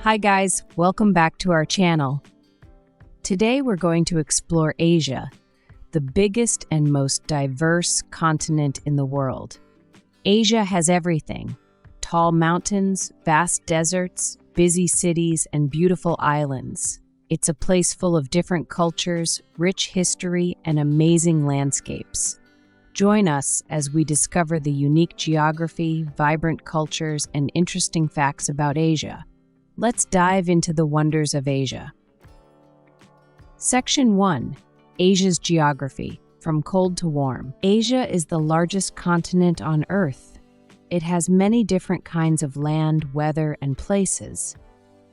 Hi guys, welcome back to our channel. Today we're going to explore Asia, the biggest and most diverse continent in the world. Asia has everything: tall mountains, vast deserts, busy cities, and beautiful islands. It's a place full of different cultures, rich history, and amazing landscapes. Join us as we discover the unique geography, vibrant cultures, and interesting facts about Asia. Let's dive into the wonders of Asia. Section 1. Asia's Geography, from cold to warm. Asia is the largest continent on Earth. It has many different kinds of land, weather, and places.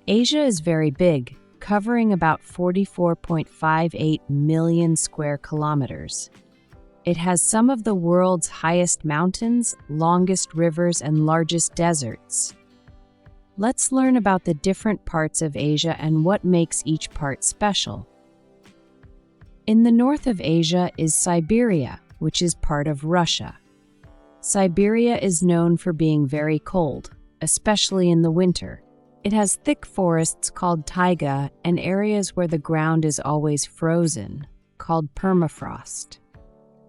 Asia is very big, covering about 44.58 million square kilometers. It has some of the world's highest mountains, longest rivers, and largest deserts. Let's learn about the different parts of Asia and what makes each part special. In the north of Asia is Siberia, which is part of Russia. Siberia is known for being very cold, especially in the winter. It has thick forests called taiga and areas where the ground is always frozen, called permafrost.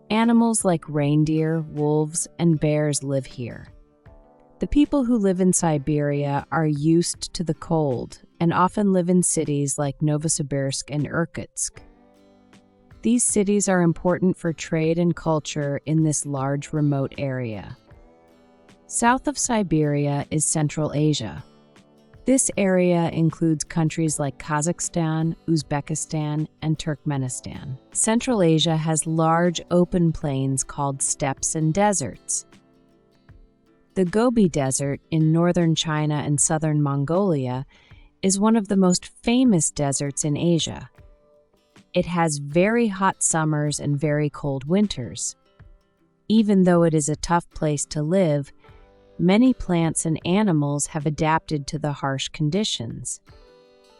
Animals like reindeer, wolves, and bears live here. The people who live in Siberia are used to the cold and often live in cities like Novosibirsk and Irkutsk. These cities are important for trade and culture in this large remote area. South of Siberia is Central Asia. This area includes countries like Kazakhstan, Uzbekistan, and Turkmenistan. Central Asia has large open plains called steppes and deserts. The Gobi Desert in northern China and southern Mongolia is one of the most famous deserts in Asia. It has very hot summers and very cold winters. Even though it is a tough place to live, many plants and animals have adapted to the harsh conditions.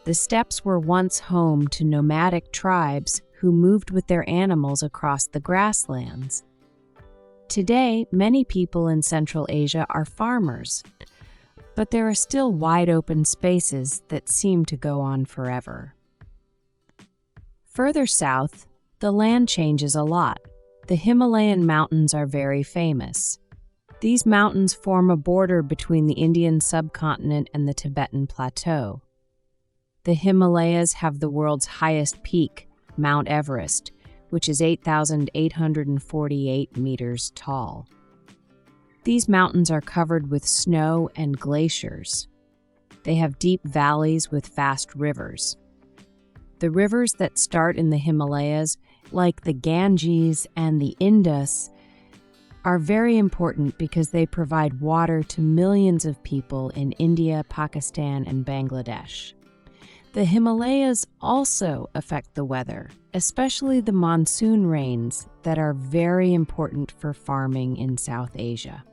The steppes were once home to nomadic tribes who moved with their animals across the grasslands. Today, many people in Central Asia are farmers, but there are still wide open spaces that seem to go on forever. Further south, the land changes a lot. The Himalayan mountains are very famous. These mountains form a border between the Indian subcontinent and the Tibetan Plateau. The Himalayas have the world's highest peak, Mount Everest, which is 8,848 meters tall. These mountains are covered with snow and glaciers. They have deep valleys with fast rivers. The rivers that start in the Himalayas, like the Ganges and the Indus, are very important because they provide water to millions of people in India, Pakistan, and Bangladesh. The Himalayas also affect the weather, especially the monsoon rains that are very important for farming in South Asia.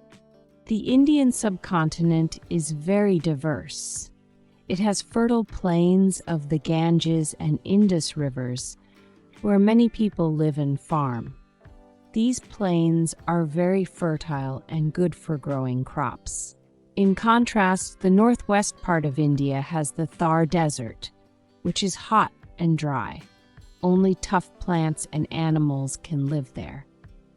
The Indian subcontinent is very diverse. It has fertile plains of the Ganges and Indus rivers, where many people live and farm. These plains are very fertile and good for growing crops. In contrast, the northwest part of India has the Thar Desert, which is hot and dry. Only tough plants and animals can live there.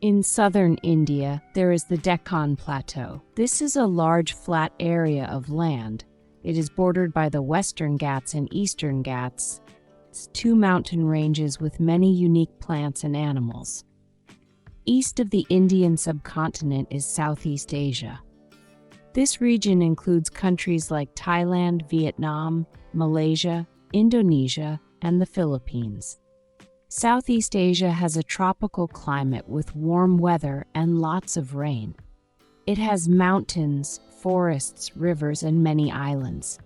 In southern India, there is the Deccan Plateau. This is a large flat area of land. It is bordered by the Western Ghats and Eastern Ghats. It's two mountain ranges with many unique plants and animals. East of the Indian subcontinent is Southeast Asia. This region includes countries like Thailand, Vietnam, Malaysia, Indonesia, and the Philippines. Southeast Asia has a tropical climate with warm weather and lots of rain. It has mountains, forests, rivers, and many islands.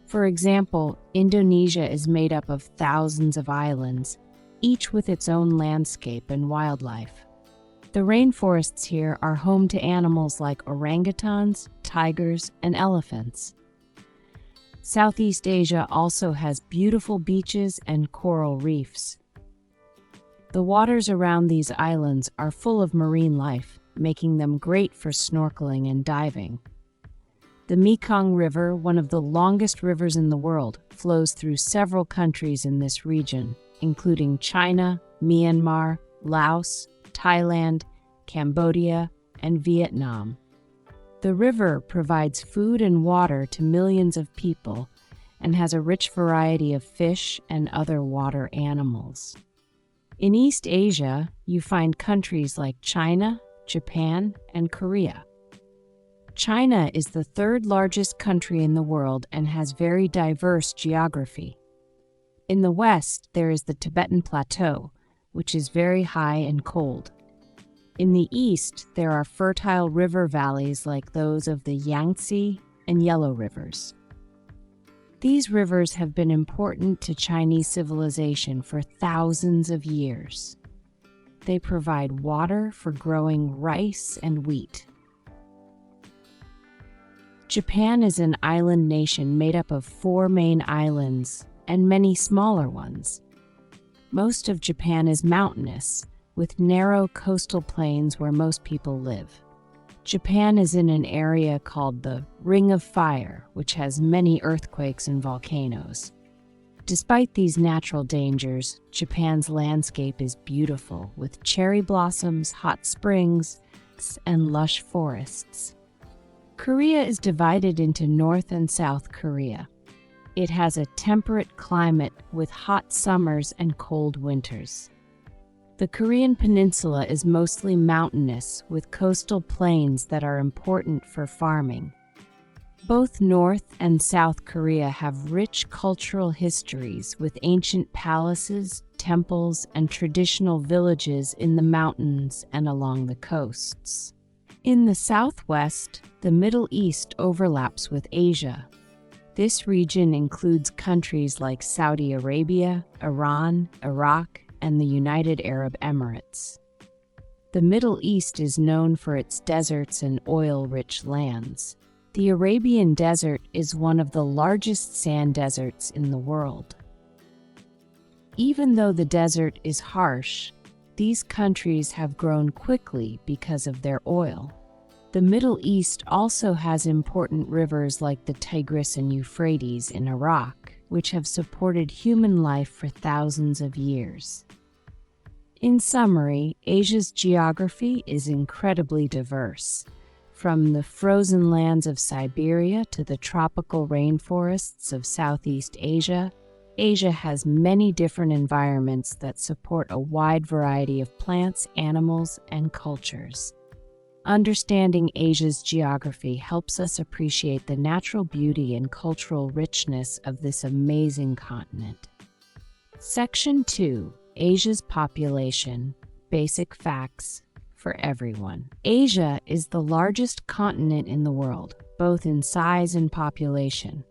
For example, Indonesia is made up of thousands of islands, each with its own landscape and wildlife. The rainforests here are home to animals like orangutans, tigers, and elephants. Southeast Asia also has beautiful beaches and coral reefs. The waters around these islands are full of marine life, making them great for snorkeling and diving. The Mekong River, one of the longest rivers in the world, flows through several countries in this region, including China, Myanmar, Laos, Thailand, Cambodia, and Vietnam. The river provides food and water to millions of people and has a rich variety of fish and other water animals. In East Asia, you find countries like China, Japan, and Korea. China is the third largest country in the world and has very diverse geography. In the west, there is the Tibetan Plateau, which is very high and cold. In the east, there are fertile river valleys like those of the Yangtze and Yellow rivers. These rivers have been important to Chinese civilization for thousands of years. They provide water for growing rice and wheat. Japan is an island nation made up of 4 main islands and many smaller ones. Most of Japan is mountainous, with narrow coastal plains where most people live. Japan is in an area called the Ring of Fire, which has many earthquakes and volcanoes. Despite these natural dangers, Japan's landscape is beautiful, with cherry blossoms, hot springs, and lush forests. Korea is divided into North and South Korea. It has a temperate climate with hot summers and cold winters. The Korean peninsula is mostly mountainous, with coastal plains that are important for farming. Both North and South Korea have rich cultural histories with ancient palaces, temples, and traditional villages in the mountains and along the coasts. In the southwest, the Middle East overlaps with Asia. This region includes countries like Saudi Arabia, Iran, Iraq, and the United Arab Emirates. The Middle East is known for its deserts and oil-rich lands. The Arabian Desert is one of the largest sand deserts in the world. Even though the desert is harsh, these countries have grown quickly because of their oil. The Middle East also has important rivers like the Tigris and Euphrates in Iraq, which have supported human life for thousands of years. In summary, Asia's geography is incredibly diverse. From the frozen lands of Siberia to the tropical rainforests of Southeast Asia, Asia has many different environments that support a wide variety of plants, animals, and cultures. Understanding Asia's geography helps us appreciate the natural beauty and cultural richness of this amazing continent. Section 2. Asia's population. Basic facts for everyone. Asia is the largest continent in the world, both in size and population.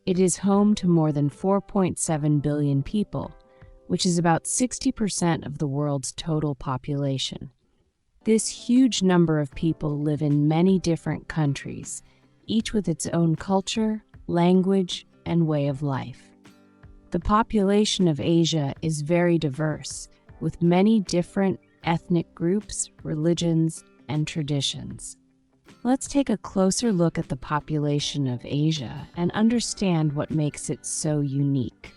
It is home to more than 4.7 billion people, which is about 60% of the world's total population. This huge number of people live in many different countries, each with its own culture, language, and way of life. The population of Asia is very diverse, with many different ethnic groups, religions, and traditions. Let's take a closer look at the population of Asia and understand what makes it so unique.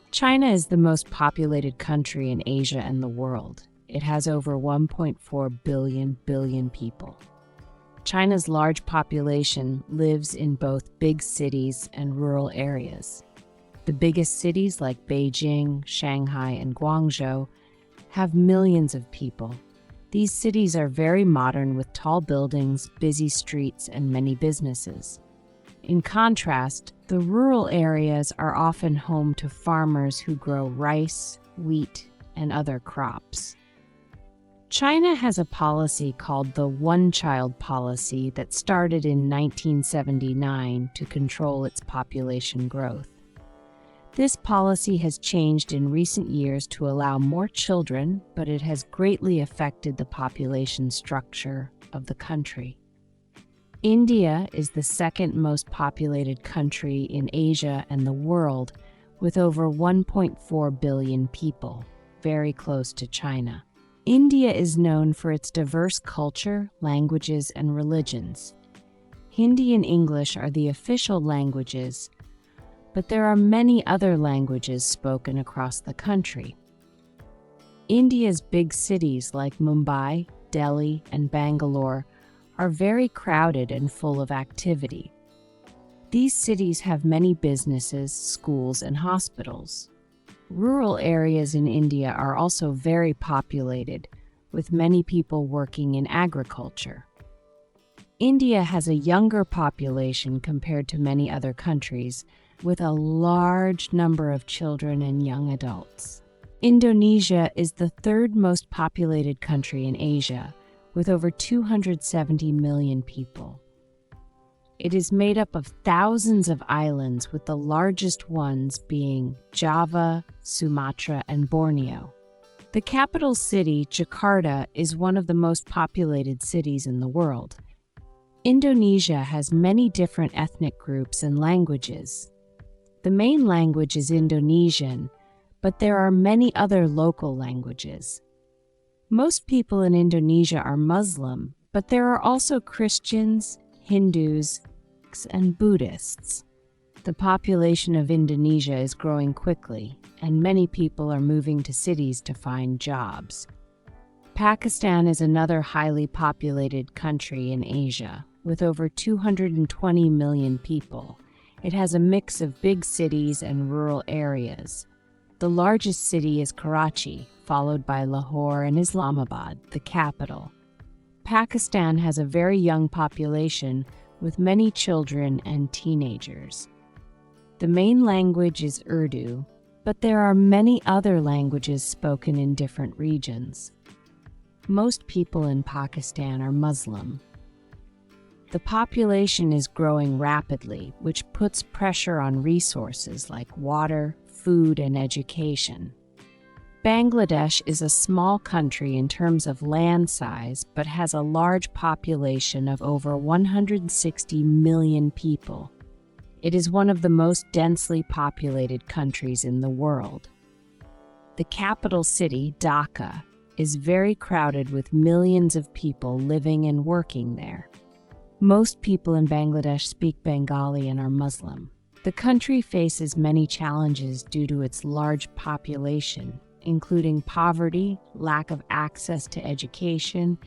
China is the most populated country in Asia and the world. It has over 1.4 billion people. China's large population lives in both big cities and rural areas. The biggest cities like Beijing, Shanghai, and Guangzhou have millions of people. These cities are very modern with tall buildings, busy streets, and many businesses. In contrast, the rural areas are often home to farmers who grow rice, wheat, and other crops. China has a policy called the One-Child Policy that started in 1979 to control its population growth. This policy has changed in recent years to allow more children, but it has greatly affected the population structure of the country. India is the second most populated country in Asia and the world, with over 1.4 billion people, very close to China. India is known for its diverse culture, languages, and religions. Hindi and English are the official languages, but there are many other languages spoken across the country. India's big cities like Mumbai, Delhi, and Bangalore are very crowded and full of activity. These cities have many businesses, schools, and hospitals. Rural areas in India are also very populated, with many people working in agriculture. India has a younger population compared to many other countries, with a large number of children and young adults. Indonesia is the third most populated country in Asia, with over 270 million people. It is made up of thousands of islands, with the largest ones being Java, Sumatra, and Borneo. The capital city, Jakarta, is one of the most populated cities in the world. Indonesia has many different ethnic groups and languages. The main language is Indonesian, but there are many other local languages. Most people in Indonesia are Muslim, but there are also Christians, Hindus, and Buddhists. The population of Indonesia is growing quickly, and many people are moving to cities to find jobs. Pakistan is another highly populated country in Asia, with over 220 million people. It has a mix of big cities and rural areas. The largest city is Karachi, followed by Lahore and Islamabad, the capital. Pakistan has a very young population, with many children and teenagers. The main language is Urdu, but there are many other languages spoken in different regions. Most people in Pakistan are Muslim. The population is growing rapidly, which puts pressure on resources like water, food, and education. Bangladesh is a small country in terms of land size, but has a large population of over 160 million people. It is one of the most densely populated countries in the world. The capital city, Dhaka, is very crowded with millions of people living and working there. Most people in Bangladesh speak Bengali and are Muslim. The country faces many challenges due to its large population, including poverty, lack of access to education,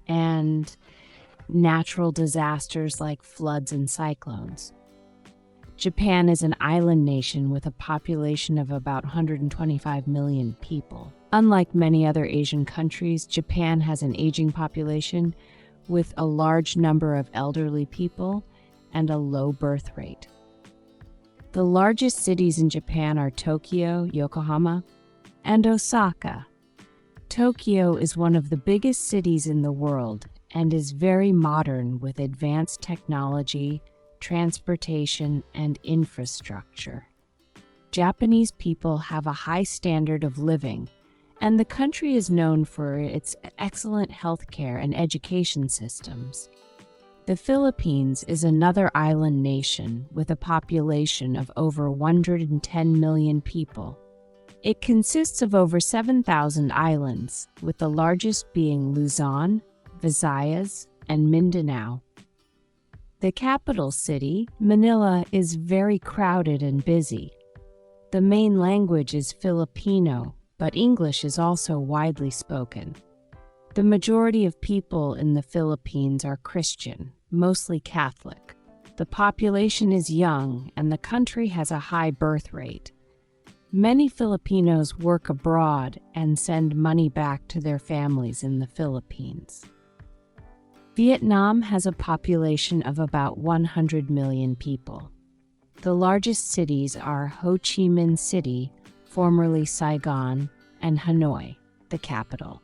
and natural disasters like floods and cyclones. Japan is an island nation with a population of about 125 million people. Unlike many other Asian countries, Japan has an aging population with a large number of elderly people and a low birth rate. The largest cities in Japan are Tokyo, Yokohama, and Osaka. Tokyo is one of the biggest cities in the world and is very modern with advanced technology, transportation, and infrastructure. Japanese people have a high standard of living, and the country is known for its excellent healthcare and education systems. The Philippines is another island nation with a population of over 110 million people. It consists of over 7,000 islands, with the largest being Luzon, Visayas, and Mindanao. The capital city, Manila, is very crowded and busy. The main language is Filipino, but English is also widely spoken. The majority of people in the Philippines are Christian, mostly Catholic. The population is young, and the country has a high birth rate. Many Filipinos work abroad and send money back to their families in the Philippines. Vietnam has a population of about 100 million people. The largest cities are Ho Chi Minh City, formerly Saigon, and Hanoi, the capital.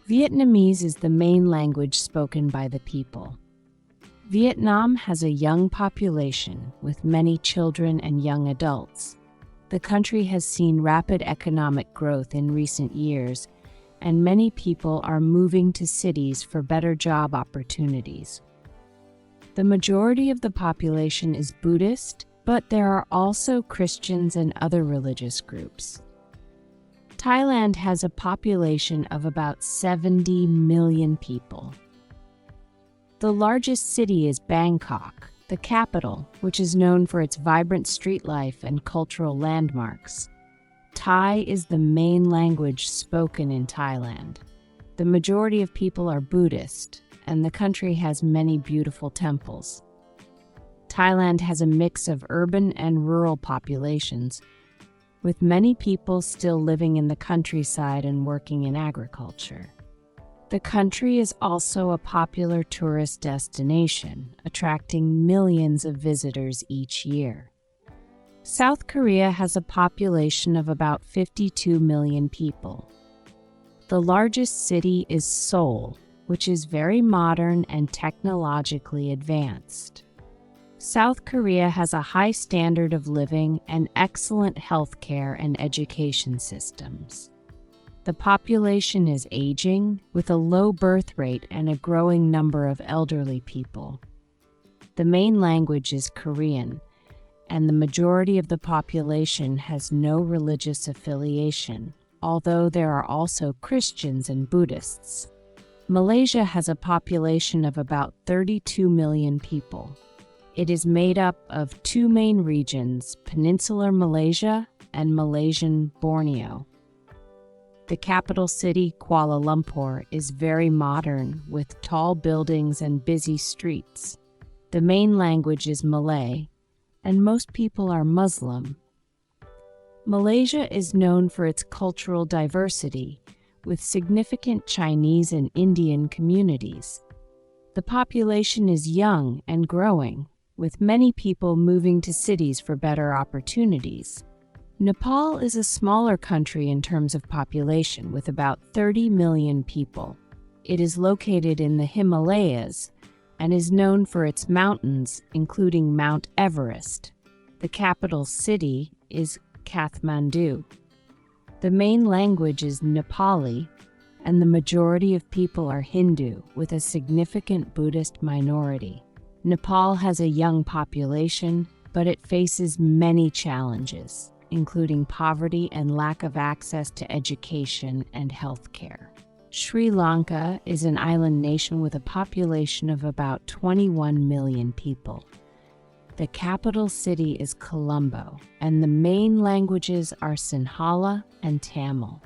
Vietnamese is the main language spoken by the people. Vietnam has a young population with many children and young adults. The country has seen rapid economic growth in recent years, and many people are moving to cities for better job opportunities. The majority of the population is Buddhist, but there are also Christians and other religious groups. Thailand has a population of about 70 million people. The largest city is Bangkok, the capital, which is known for its vibrant street life and cultural landmarks. Thai is the main language spoken in Thailand. The majority of people are Buddhist, and the country has many beautiful temples. Thailand has a mix of urban and rural populations, with many people still living in the countryside and working in agriculture. The country is also a popular tourist destination, attracting millions of visitors each year. South Korea has a population of about 52 million people. The largest city is Seoul, which is very modern and technologically advanced. South Korea has a high standard of living and excellent healthcare and education systems. The population is aging, with a low birth rate and a growing number of elderly people. The main language is Korean, and the majority of the population has no religious affiliation, although there are also Christians and Buddhists. Malaysia has a population of about 32 million people. It is made up of two main regions, Peninsular Malaysia and Malaysian Borneo. The capital city, Kuala Lumpur, is very modern, with tall buildings and busy streets. The main language is Malay, and most people are Muslim. Malaysia is known for its cultural diversity, with significant Chinese and Indian communities. The population is young and growing, with many people moving to cities for better opportunities. Nepal is a smaller country in terms of population, with about 30 million people. It is located in the Himalayas and is known for its mountains, including Mount Everest. The capital city is Kathmandu. The main language is Nepali, and the majority of people are Hindu, with a significant Buddhist minority. Nepal has a young population, but it faces many challenges, including poverty and lack of access to education and healthcare. Sri Lanka is an island nation with a population of about 21 million people. The capital city is Colombo, and the main languages are Sinhala and Tamil.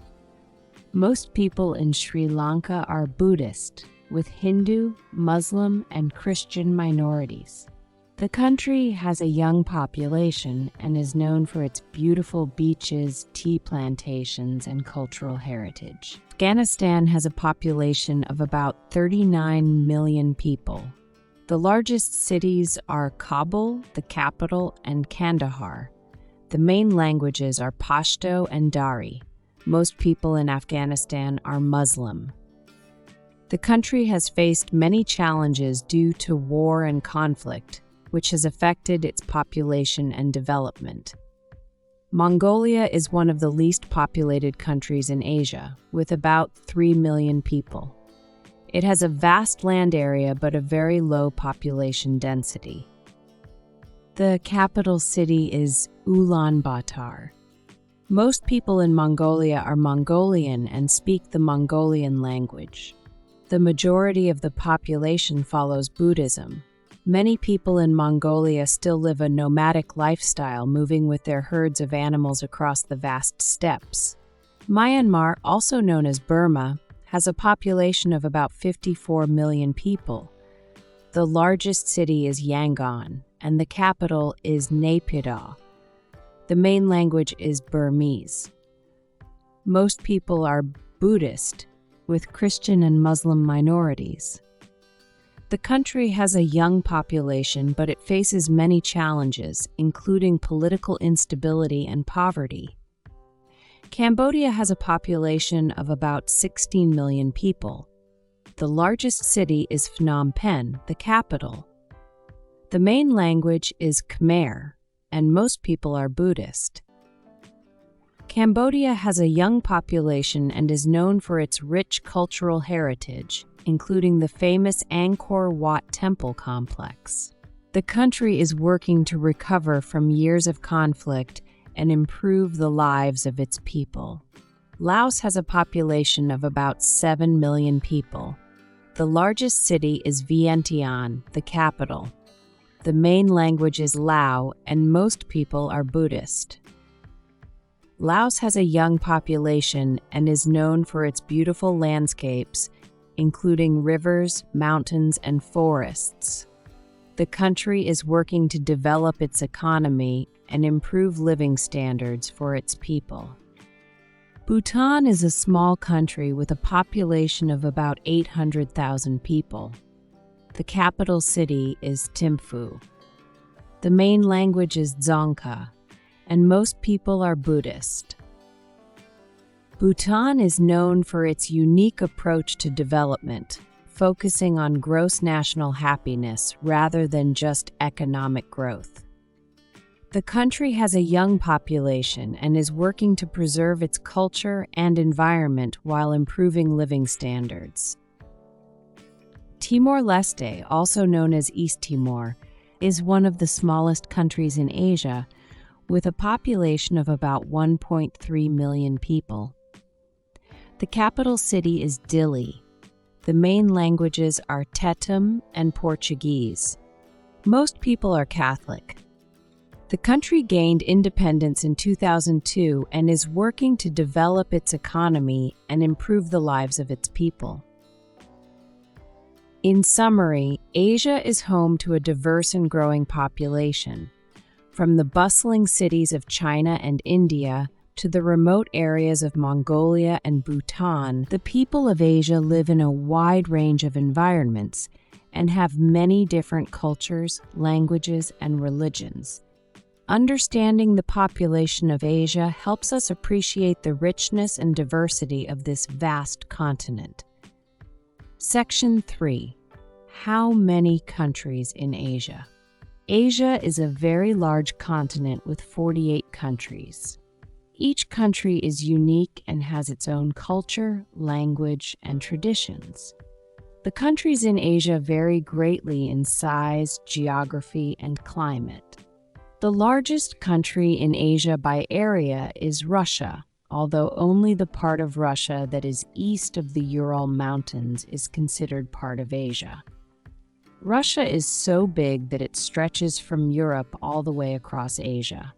Most people in Sri Lanka are Buddhist, with Hindu, Muslim, and Christian minorities. The country has a young population and is known for its beautiful beaches, tea plantations, and cultural heritage. Afghanistan has a population of about 39 million people. The largest cities are Kabul, the capital, and Kandahar. The main languages are Pashto and Dari. Most people in Afghanistan are Muslim. The country has faced many challenges due to war and conflict, which has affected its population and development. Mongolia is one of the least populated countries in Asia, with about 3 million people. It has a vast land area but a very low population density. The capital city is Ulaanbaatar. Most people in Mongolia are Mongolian and speak the Mongolian language. The majority of the population follows Buddhism. Many people in Mongolia still live a nomadic lifestyle, moving with their herds of animals across the vast steppes. Myanmar, also known as Burma, has a population of about 54 million people. The largest city is Yangon, and the capital is Naypyidaw. The main language is Burmese. Most people are Buddhist, with Christian and Muslim minorities. The country has a young population, but it faces many challenges, including political instability and poverty. Cambodia has a population of about 16 million people. The largest city is Phnom Penh, the capital. The main language is Khmer, and most people are Buddhist. Cambodia has a young population and is known for its rich cultural heritage, including the famous Angkor Wat Temple complex. The country is working to recover from years of conflict and improve the lives of its people. Laos has a population of about 7 million people. The largest city is Vientiane, the capital. The main language is Lao, and most people are Buddhist. Laos has a young population and is known for its beautiful landscapes, including rivers, mountains, and forests. The country is working to develop its economy and improve living standards for its people. Bhutan is a small country with a population of about 800,000 people. The capital city is Thimphu. The main language is Dzongkha, and most people are Buddhist. Bhutan is known for its unique approach to development, focusing on gross national happiness rather than just economic growth. The country has a young population and is working to preserve its culture and environment while improving living standards. Timor-Leste, also known as East Timor, is one of the smallest countries in Asia, with a population of about 1.3 million people. The capital city is Dili. The main languages are Tetum and Portuguese. Most people are Catholic. The country gained independence in 2002 and is working to develop its economy and improve the lives of its people. In summary, Asia is home to a diverse and growing population. From the bustling cities of China and India to the remote areas of Mongolia and Bhutan, the people of Asia live in a wide range of environments and have many different cultures, languages, and religions. Understanding the population of Asia helps us appreciate the richness and diversity of this vast continent. Section 3. How many countries in Asia? Asia is a very large continent with 48 countries. Each country is unique and has its own culture, language, and traditions. The countries in Asia vary greatly in size, geography, and climate. The largest country in Asia by area is Russia, although only the part of Russia that is east of the Ural Mountains is considered part of Asia. Russia is so big that it stretches from Europe all the way across Asia.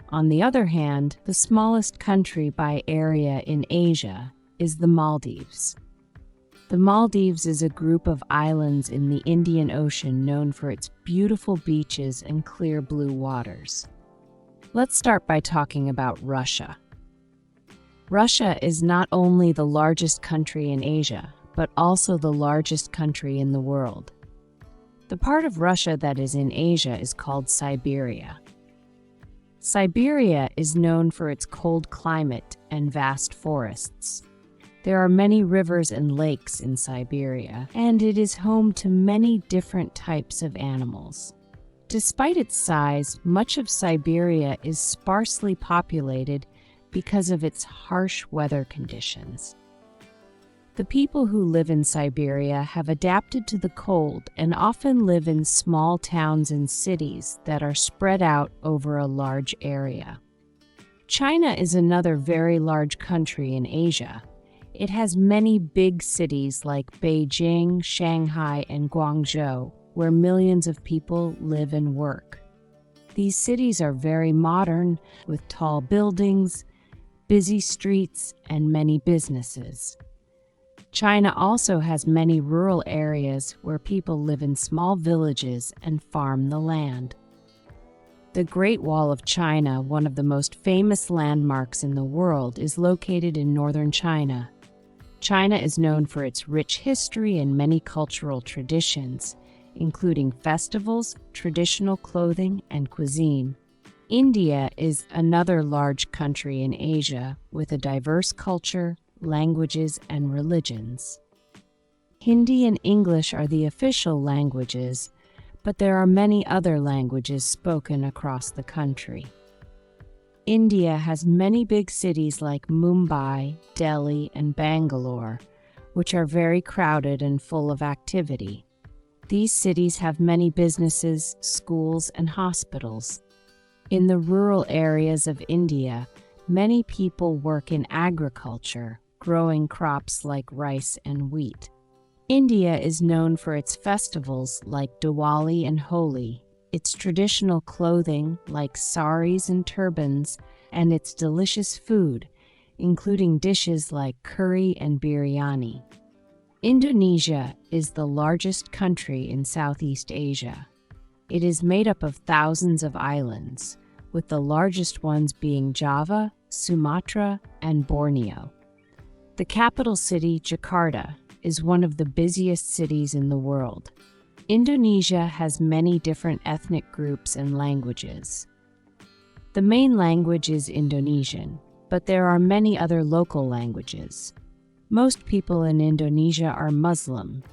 On the other hand, the smallest country by area in Asia is the Maldives. The Maldives is a group of islands in the Indian Ocean known for its beautiful beaches and clear blue waters. Let's start by talking about Russia. Russia is not only the largest country in Asia, but also the largest country in the world. The part of Russia that is in Asia is called Siberia. Siberia is known for its cold climate and vast forests. There are many rivers and lakes in Siberia, and it is home to many different types of animals. Despite its size, much of Siberia is sparsely populated because of its harsh weather conditions. The people who live in Siberia have adapted to the cold and often live in small towns and cities that are spread out over a large area. China is another very large country in Asia. It has many big cities like Beijing, Shanghai, and Guangzhou, where millions of people live and work. These cities are very modern, with tall buildings, busy streets, and many businesses. China also has many rural areas where people live in small villages and farm the land. The Great Wall of China, one of the most famous landmarks in the world, is located in northern China. China is known for its rich history and many cultural traditions, including festivals, traditional clothing, and cuisine. India is another large country in Asia with a diverse culture, languages, and religions. Hindi and English are the official languages, but there are many other languages spoken across the country. India has many big cities like Mumbai, Delhi, and Bangalore, which are very crowded and full of activity. These cities have many businesses, schools, and hospitals. In the rural areas of India, many people work in agriculture, growing crops like rice and wheat. India is known for its festivals like Diwali and Holi, its traditional clothing like saris and turbans, and its delicious food, including dishes like curry and biryani. Indonesia is the largest country in Southeast Asia. It is made up of thousands of islands, with the largest ones being Java, Sumatra, and Borneo. The capital city, Jakarta, is one of the busiest cities in the world. Indonesia has many different ethnic groups and languages. The main language is Indonesian, but there are many other local languages. Most people in Indonesia are Muslim,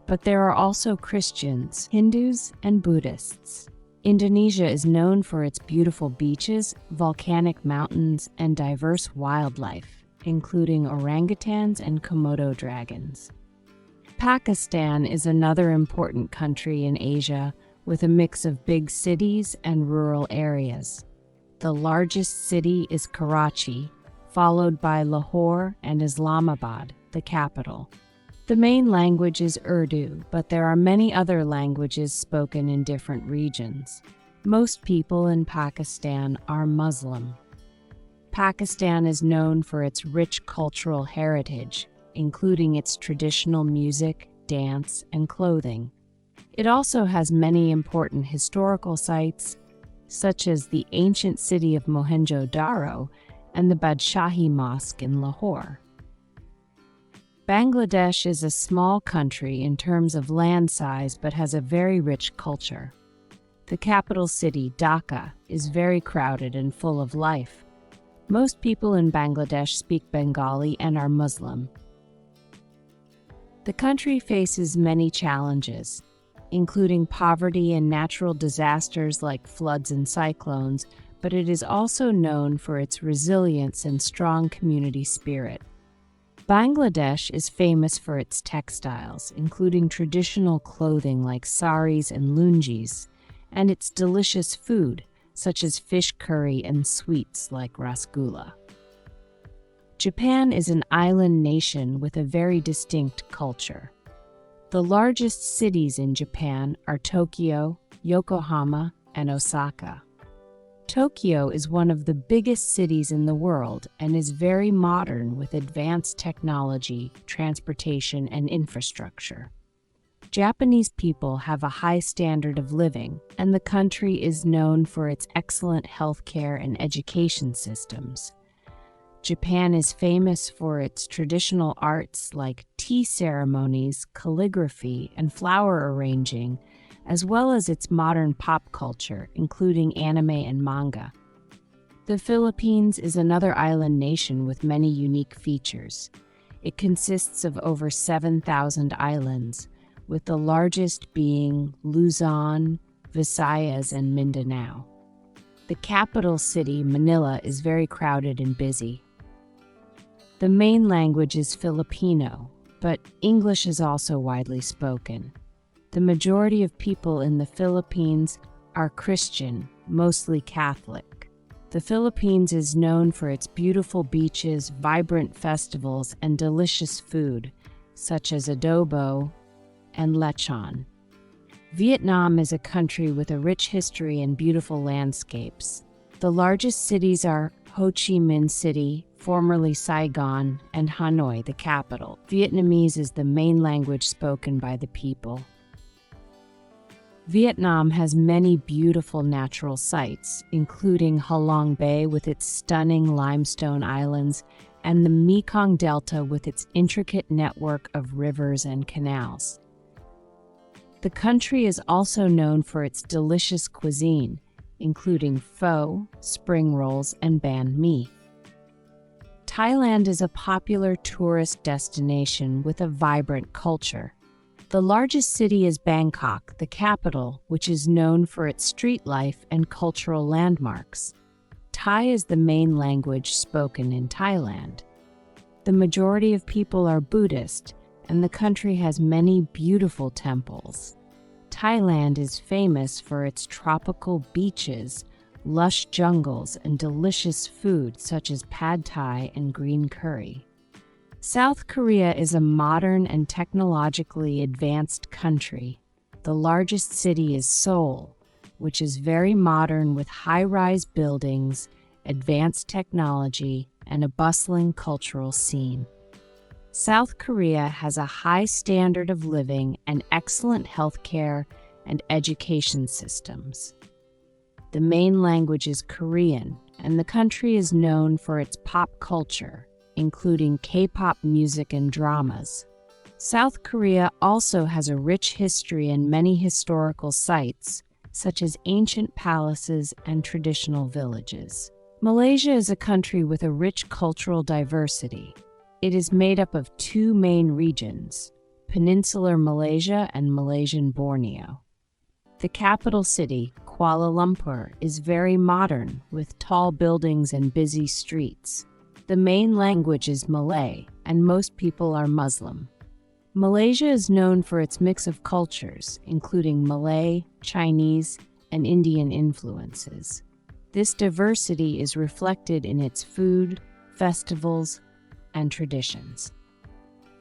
but there are also Christians, Hindus, and Buddhists. Indonesia is known for its beautiful beaches, volcanic mountains, and diverse wildlife, including orangutans and Komodo dragons. Pakistan is another important country in Asia with a mix of big cities and rural areas. The largest city is Karachi, followed by Lahore and Islamabad, the capital. The main language is Urdu, but there are many other languages spoken in different regions. Most people in Pakistan are Muslim. Pakistan is known for its rich cultural heritage, including its traditional music, dance, and clothing. It also has many important historical sites, such as the ancient city of Mohenjo-Daro and the Badshahi Mosque in Lahore. Bangladesh is a small country in terms of land size but has a very rich culture. The capital city, Dhaka, is very crowded and full of life. Most people in Bangladesh speak Bengali and are Muslim. The country faces many challenges, including poverty and natural disasters like floods and cyclones, but it is also known for its resilience and strong community spirit. Bangladesh is famous for its textiles, including traditional clothing like saris and lungis, and its delicious food, such as fish curry and sweets like rasgulla. Japan is an island nation with a very distinct culture. The largest cities in Japan are Tokyo, Yokohama, and Osaka. Tokyo is one of the biggest cities in the world and is very modern with advanced technology, transportation, and infrastructure. Japanese people have a high standard of living, and the country is known for its excellent healthcare and education systems. Japan is famous for its traditional arts like tea ceremonies, calligraphy, and flower arranging, as well as its modern pop culture, including anime and manga. The Philippines is another island nation with many unique features. It consists of over 7,000 islands, with the largest being Luzon, Visayas, and Mindanao. The capital city, Manila, is very crowded and busy. The main language is Filipino, but English is also widely spoken. The majority of people in the Philippines are Christian, mostly Catholic. The Philippines is known for its beautiful beaches, vibrant festivals, and delicious food, such as adobo and lechon. Vietnam is a country with a rich history and beautiful landscapes. The largest cities are Ho Chi Minh City, formerly Saigon, and Hanoi, the capital. Vietnamese is the main language spoken by the people. Vietnam has many beautiful natural sites, including Ha Long Bay with its stunning limestone islands and the Mekong Delta with its intricate network of rivers and canals. The country is also known for its delicious cuisine, including pho, spring rolls, and banh mi. Thailand is a popular tourist destination with a vibrant culture. The largest city is Bangkok, the capital, which is known for its street life and cultural landmarks. Thai is the main language spoken in Thailand. The majority of people are Buddhist, and the country has many beautiful temples. Thailand is famous for its tropical beaches, lush jungles, and delicious food such as pad thai and green curry. South Korea is a modern and technologically advanced country. The largest city is Seoul, which is very modern with high-rise buildings, advanced technology, and a bustling cultural scene. South Korea has a high standard of living and excellent healthcare and education systems. The main language is Korean, and the country is known for its pop culture, including K-pop music and dramas. South Korea also has a rich history and many historical sites, such as ancient palaces and traditional villages. Malaysia is a country with a rich cultural diversity. It is made up of two main regions, Peninsular Malaysia and Malaysian Borneo. The capital city, Kuala Lumpur, is very modern, with tall buildings and busy streets. The main language is Malay, and most people are Muslim. Malaysia is known for its mix of cultures, including Malay, Chinese, and Indian influences. This diversity is reflected in its food, festivals, and traditions.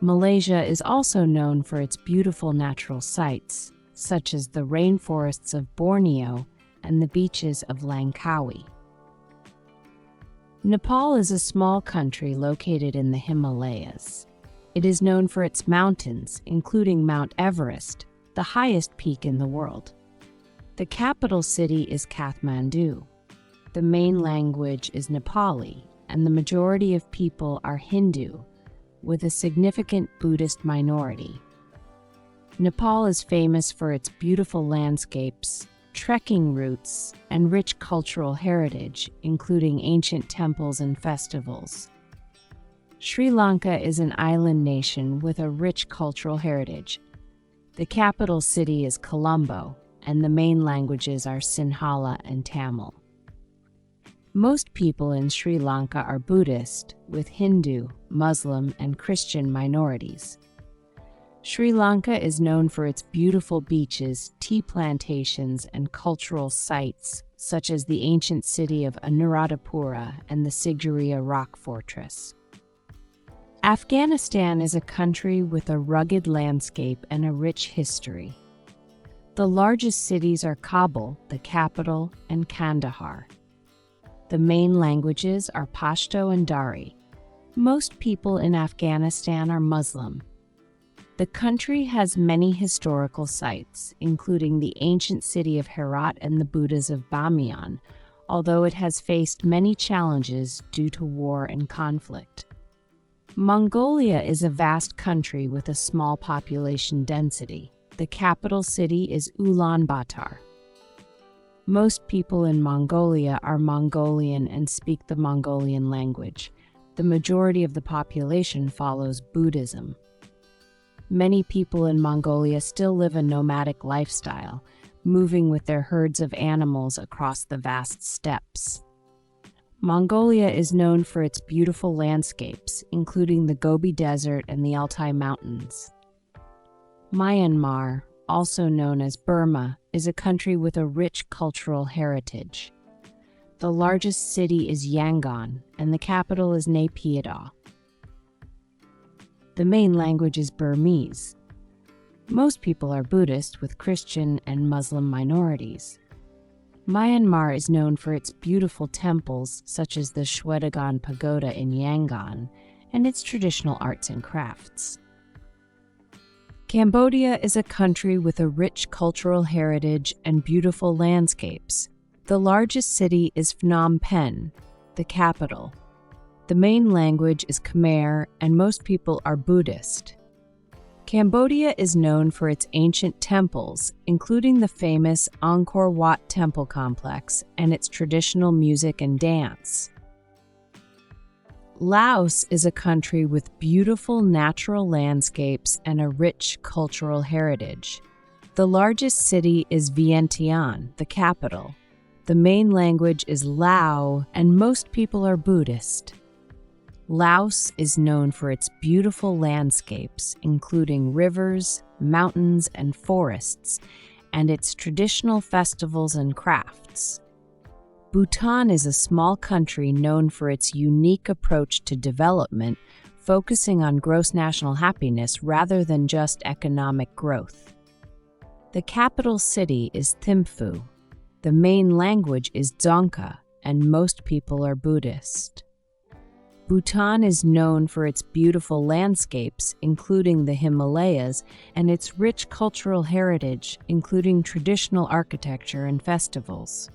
Malaysia is also known for its beautiful natural sights, such as the rainforests of Borneo and the beaches of Langkawi. Nepal is a small country located in the Himalayas. It is known for its mountains, including Mount Everest, the highest peak in the world. The capital city is Kathmandu. The main language is Nepali, and the majority of people are Hindu, with a significant Buddhist minority. Nepal is famous for its beautiful landscapes, trekking routes, and rich cultural heritage, including ancient temples and festivals. Sri Lanka is an island nation with a rich cultural heritage. The capital city is Colombo, and the main languages are Sinhala and Tamil. Most people in Sri Lanka are Buddhist, with Hindu, Muslim, and Christian minorities. Sri Lanka is known for its beautiful beaches, tea plantations, and cultural sites, such as the ancient city of Anuradhapura and the Sigiriya rock fortress. Afghanistan is a country with a rugged landscape and a rich history. The largest cities are Kabul, the capital, and Kandahar. The main languages are Pashto and Dari. Most people in Afghanistan are Muslim. The country has many historical sites, including the ancient city of Herat and the Buddhas of Bamiyan, although it has faced many challenges due to war and conflict. Mongolia is a vast country with a small population density. The capital city is Ulaanbaatar. Most people in Mongolia are Mongolian and speak the Mongolian language. The majority of the population follows Buddhism. Many people in Mongolia still live a nomadic lifestyle, moving with their herds of animals across the vast steppes. Mongolia is known for its beautiful landscapes, including the Gobi Desert and the Altai Mountains. Myanmar, also known as Burma, is a country with a rich cultural heritage. The largest city is Yangon, and the capital is Naypyidaw. The main language is Burmese. Most people are Buddhist, with Christian and Muslim minorities. Myanmar is known for its beautiful temples, such as the Shwedagon Pagoda in Yangon, and its traditional arts and crafts. Cambodia is a country with a rich cultural heritage and beautiful landscapes. The largest city is Phnom Penh, the capital. The main language is Khmer, and most people are Buddhist. Cambodia is known for its ancient temples, including the famous Angkor Wat Temple Complex and its traditional music and dance. Laos is a country with beautiful natural landscapes and a rich cultural heritage. The largest city is Vientiane, the capital. The main language is Lao, and most people are Buddhist. Laos is known for its beautiful landscapes, including rivers, mountains, and forests, and its traditional festivals and crafts. Bhutan is a small country known for its unique approach to development, focusing on gross national happiness rather than just economic growth. The capital city is Thimphu. The main language is Dzongkha, and most people are Buddhist. Bhutan is known for its beautiful landscapes, including the Himalayas, and its rich cultural heritage, including traditional architecture and festivals.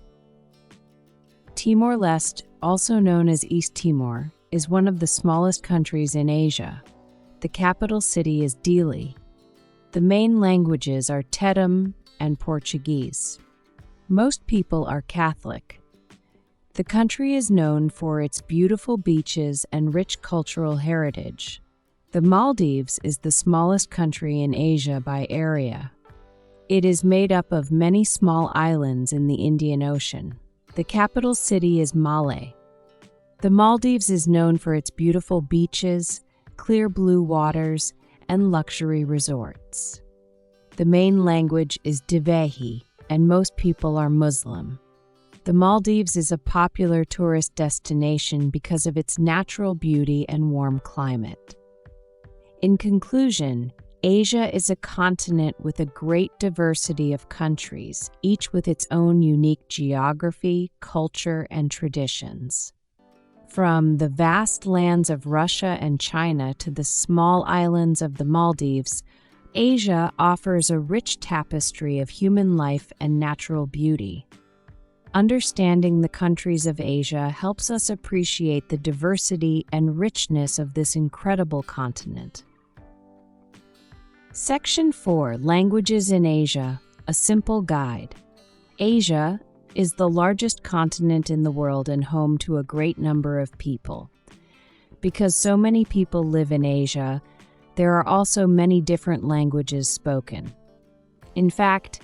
Timor-Leste, also known as East Timor, is one of the smallest countries in Asia. The capital city is Dili. The main languages are Tetum and Portuguese. Most people are Catholic. The country is known for its beautiful beaches and rich cultural heritage. The Maldives is the smallest country in Asia by area. It is made up of many small islands in the Indian Ocean. The capital city is Malé. The Maldives is known for its beautiful beaches, clear blue waters, and luxury resorts. The main language is Divehi, and most people are Muslim. The Maldives is a popular tourist destination because of its natural beauty and warm climate. In conclusion, Asia is a continent with a great diversity of countries, each with its own unique geography, culture, and traditions. From the vast lands of Russia and China to the small islands of the Maldives, Asia offers a rich tapestry of human life and natural beauty. Understanding the countries of Asia helps us appreciate the diversity and richness of this incredible continent. Section 4, Languages in Asia, a simple guide. Asia is the largest continent in the world and home to a great number of people. Because so many people live in Asia, there are also many different languages spoken. In fact,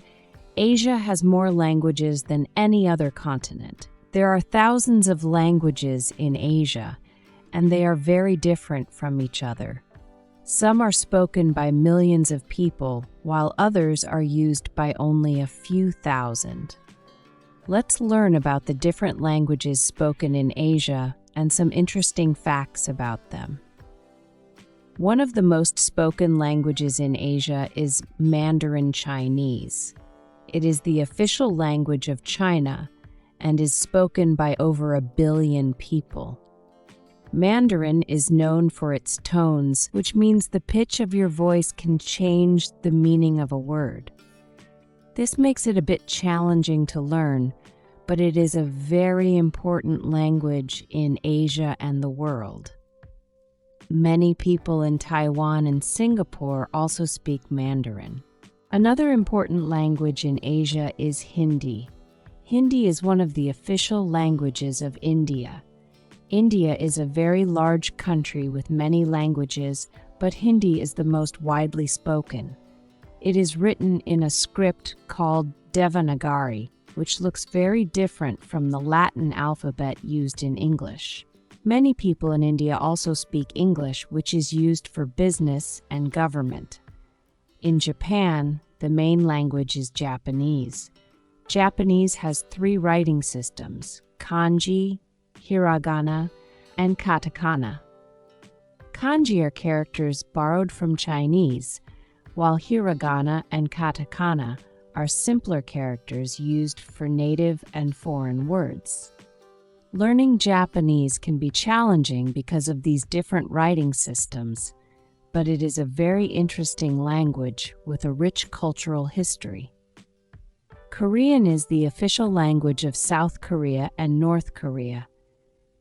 Asia has more languages than any other continent. There are thousands of languages in Asia, and they are very different from each other. Some are spoken by millions of people, while others are used by only a few thousand. Let's learn about the different languages spoken in Asia and some interesting facts about them. One of the most spoken languages in Asia is Mandarin Chinese. It is the official language of China and is spoken by over 1 billion people. Mandarin is known for its tones, which means the pitch of your voice can change the meaning of a word. This makes it a bit challenging to learn, but it is a very important language in Asia and the world. Many people in Taiwan and Singapore also speak Mandarin. Another important language in Asia is Hindi. Hindi is one of the official languages of India. India is a very large country with many languages, but Hindi is the most widely spoken. It is written in a script called Devanagari, which looks very different from the Latin alphabet used in English. Many people in India also speak English, which is used for business and government. In Japan, the main language is Japanese. Japanese has 3 writing systems: kanji, hiragana, and katakana. Kanji are characters borrowed from Chinese, while hiragana and katakana are simpler characters used for native and foreign words. Learning Japanese can be challenging because of these different writing systems, but it is a very interesting language with a rich cultural history. Korean is the official language of South Korea and North Korea.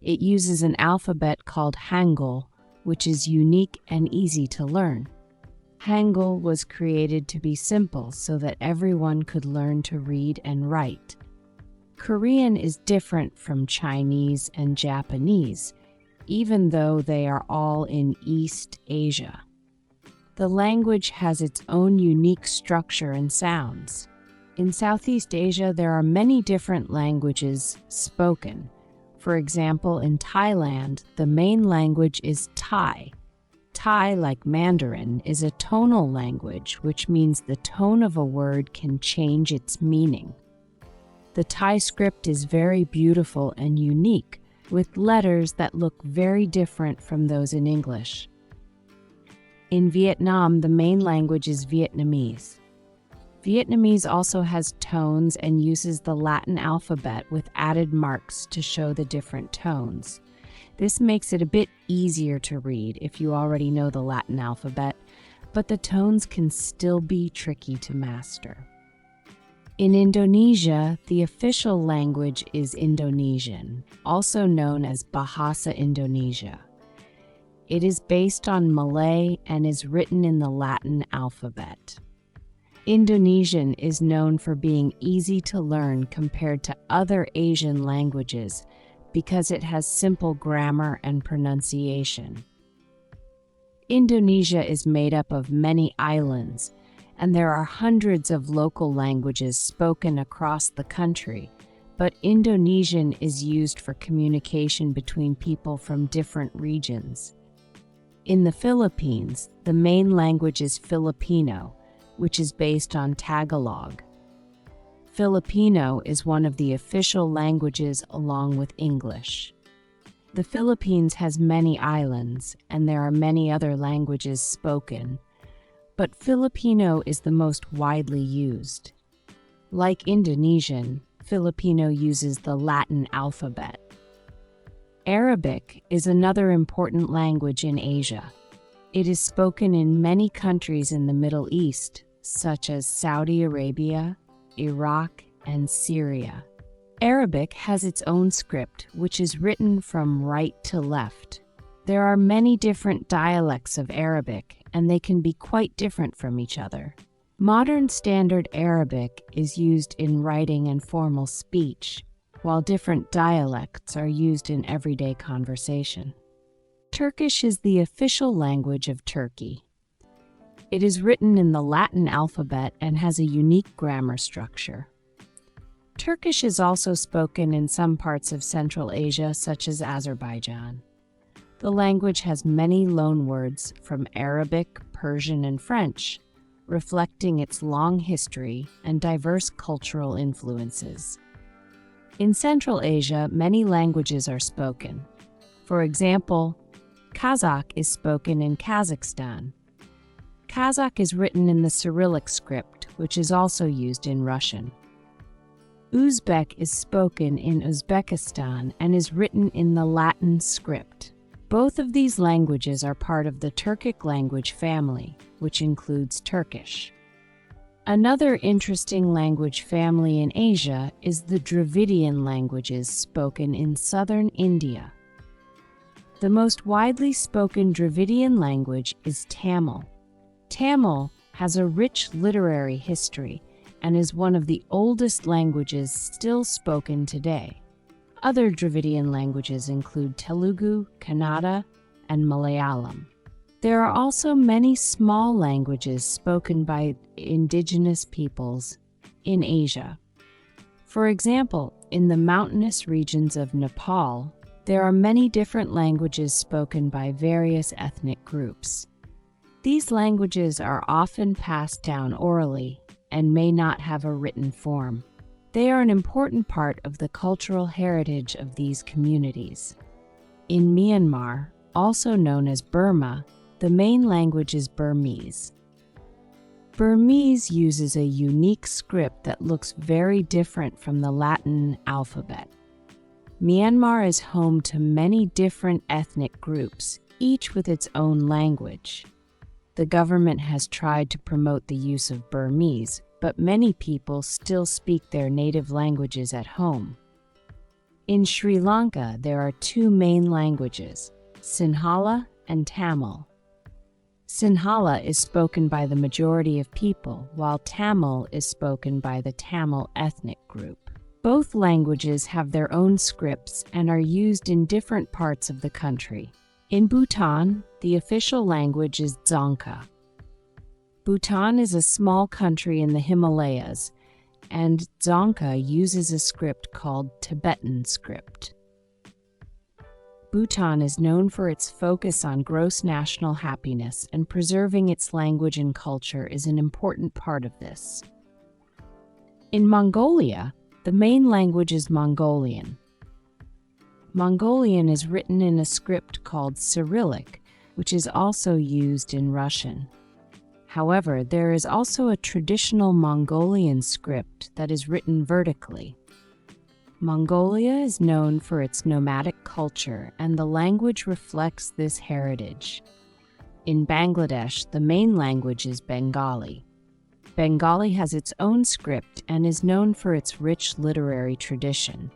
It uses an alphabet called Hangul, which is unique and easy to learn. Hangul was created to be simple so that everyone could learn to read and write. Korean is different from Chinese and Japanese, even though they are all in East Asia. The language has its own unique structure and sounds. In Southeast Asia, there are many different languages spoken. For example, in Thailand, the main language is Thai. Thai, like Mandarin, is a tonal language, which means the tone of a word can change its meaning. The Thai script is very beautiful and unique, with letters that look very different from those in English. In Vietnam, the main language is Vietnamese. Vietnamese also has tones and uses the Latin alphabet with added marks to show the different tones. This makes it a bit easier to read if you already know the Latin alphabet, but the tones can still be tricky to master. In Indonesia, the official language is Indonesian, also known as Bahasa Indonesia. It is based on Malay and is written in the Latin alphabet. Indonesian is known for being easy to learn compared to other Asian languages because it has simple grammar and pronunciation. Indonesia is made up of many islands, and there are hundreds of local languages spoken across the country, but Indonesian is used for communication between people from different regions. In the Philippines, the main language is Filipino, which is based on Tagalog. Filipino is one of the official languages along with English. The Philippines has many islands, and there are many other languages spoken, but Filipino is the most widely used. Like Indonesian, Filipino uses the Latin alphabet. Arabic is another important language in Asia. It is spoken in many countries in the Middle East, such as Saudi Arabia, Iraq, and Syria. Arabic has its own script, which is written from right to left. There are many different dialects of Arabic, and they can be quite different from each other. Modern Standard Arabic is used in writing and formal speech, while different dialects are used in everyday conversation. Turkish is the official language of Turkey. It is written in the Latin alphabet and has a unique grammar structure. Turkish is also spoken in some parts of Central Asia, such as Azerbaijan. The language has many loanwords from Arabic, Persian, and French, reflecting its long history and diverse cultural influences. In Central Asia, many languages are spoken. For example, Kazakh is spoken in Kazakhstan. Kazakh is written in the Cyrillic script, which is also used in Russian. Uzbek is spoken in Uzbekistan and is written in the Latin script. Both of these languages are part of the Turkic language family, which includes Turkish. Another interesting language family in Asia is the Dravidian languages spoken in southern India. The most widely spoken Dravidian language is Tamil. Tamil has a rich literary history and is one of the oldest languages still spoken today. Other Dravidian languages include Telugu, Kannada, and Malayalam. There are also many small languages spoken by indigenous peoples in Asia. For example, in the mountainous regions of Nepal, there are many different languages spoken by various ethnic groups. These languages are often passed down orally and may not have a written form. They are an important part of the cultural heritage of these communities. In Myanmar, also known as Burma, the main language is Burmese. Burmese uses a unique script that looks very different from the Latin alphabet. Myanmar is home to many different ethnic groups, each with its own language. The government has tried to promote the use of Burmese, but many people still speak their native languages at home. In Sri Lanka, there are two main languages, Sinhala and Tamil. Sinhala is spoken by the majority of people, while Tamil is spoken by the Tamil ethnic group. Both languages have their own scripts and are used in different parts of the country. In Bhutan, the official language is Dzongkha. Bhutan is a small country in the Himalayas, and Dzongkha uses a script called Tibetan script. Bhutan is known for its focus on gross national happiness, and preserving its language and culture is an important part of this. In Mongolia, the main language is Mongolian. Mongolian is written in a script called Cyrillic, which is also used in Russian. However, there is also a traditional Mongolian script that is written vertically. Mongolia is known for its nomadic culture, and the language reflects this heritage. In Bangladesh, the main language is Bengali. Bengali has its own script and is known for its rich literary tradition.